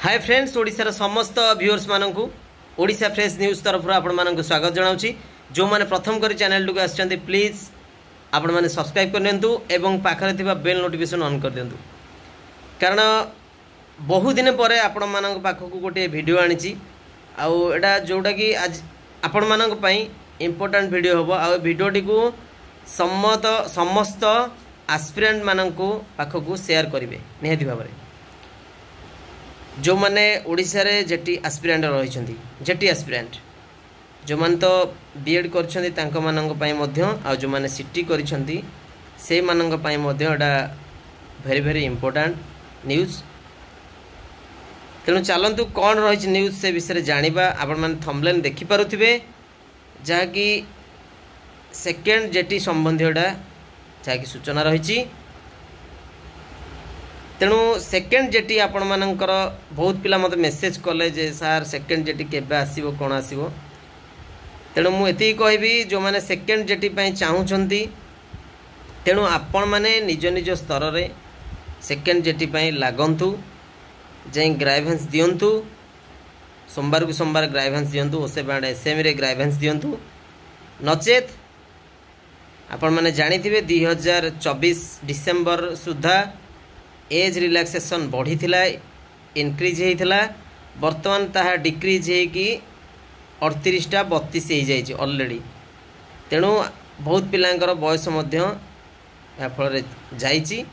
Hi friends ओडिशार समस्त viewers मानक ओडिशा फ्रेश न्यूज तरफ आपण मानक स्वागत जनाऊँगी। जो मैंने प्रथम कर चैनल को आसछन्ती प्लीज आपण मैंने सब्सक्राइब करनियंतु एवं पाखरे थिबा बेल नोटिफिकेशन ऑन कर दियंतु कारण बहु दिन पर आपण मानक पाखकु गोटे वीडियो आनिछि आउ एटा जोटा कि आज आपण मानक पई इंपोर्टेंट वीडियो हबो आ वीडियोटी को समस्त एस्पिरेंट मानक पाखकु शेयर करिवे निहाती भाबरे जो माने ओडिशा रे जेटी एस्पिरेंट रहिछन्ती जेटी एस्पिरेंट जो मान तो बीएड करछन्ती तांको मानक पई मध्य आ जो माने सिटी करछन्ती से मानक पई मध्य एटा वेरी वेरी इंपोर्टेंट न्यूज। तेणु चलतु कौन रही न्यूज से विषय जानिबा। आपण माने थंबनेल देखि पारुथिबे जहा कि सेकेंड जेटी संबंधी जहा कि सूचना रही। तेणु सेकेंड जेटी आपण मानकर बहुत पिला मत मेसेज कले जे सार सेकेंड जेटी केबे आसीबो कोन आसीबो। तेणु मु एति कहबी जो माने सेकेंड जेटी पई चाहुचंती तेणु आपण माने निज निज स्तर रे सेकेंड जेटी पई लागंतु जे ग्राइवेंस दियंतु सोमवार को सोमवार ग्राइवेंस दियंतु ओसे बाड एसएम रे ग्राइवेंस दियंतु नचेत आपण माने जानिथिबे 2024 डिसेंबर सुधा एज रिलैक्सेशन बढ़ी थिला इनक्रीज होता बर्तमान ताहा डिक्रीज होगी 38टा 32 हो जाए ऑलरेडी। तेणु बहुत पिलांकर बयस फल जाइए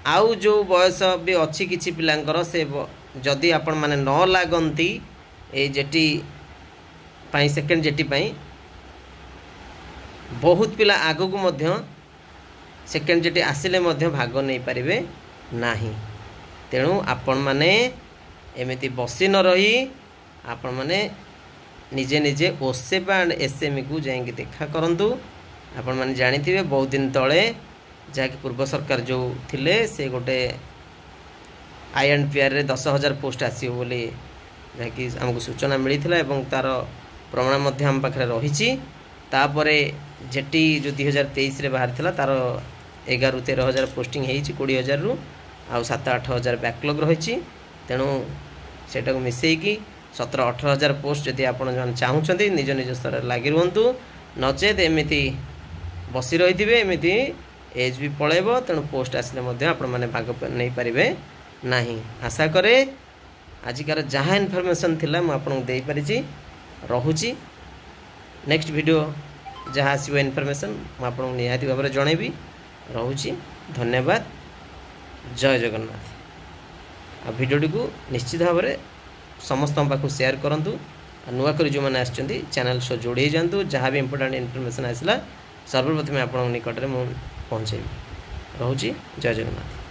आउ जो बयस भी अच्छी किसी पिलांकर से जदि आपण माने न लागंती ए जेटी पाई सेकेंड जेटी पाई बहुत पिला आगु को मध्य सेकेंड जेटी आसिले मध्य भाग नहीं पारिबे नाही। तेणु आपण माने एमिति बसी न रही आपण माने निजे निजे ओसेप एंड एसएमई को जाइए देखा करंतु। आपण माने जानिथिबे बहुत दिन तले जहाँकि पूर्व सरकार जो थिले से गोटे आईएनपीआर रे 10,000 पोस्ट आसीबो बोली जहाँकि हमको सूचना मिली थिला एवं तार प्रमाण मध्य हम पाखरे रहिछि। तापरे जेटी जो 2023 रे बाहर थिला तार 11-13,000 पोस्टिंग होइछि 20,000 रु आ 7-8,000 बैकलॉग रही। तेणु सेटा को मिसेकी 17-18,000 पोस्ट जदि आपण जन चाहूचंती निज निज स्तर लागि रुहंतु नचेत एमिति बसी रहिथिबे एमिति एज भी पळेबो। तेणु पोस्ट आसले मध्य आपण माने भाग नै परिबे नाही। आशा करे आजिकार जहाँ इनफॉरमेशन थिला म आपन देई परिछि रहुछि। नेक्स्ट वीडियो जहाँ आसीबो इनफॉरमेशन म आपन निहाती भाबरे जणेबी रहुछि। धन्यवाद। जय जगन्नाथ। आ वीडियोटी को निश्चित भाव में समस्त पाखु शेयर करूँ। नुआ कर जो मैंने आसछन्ती चैनल सह जोड़ी जातु जहाँ भी इंपोर्टेंट इनफॉरमेशन आसला सर्वप्रथम आपण निकट में मुझे पहुँचेबी। रहुछि। जय जगन्नाथ।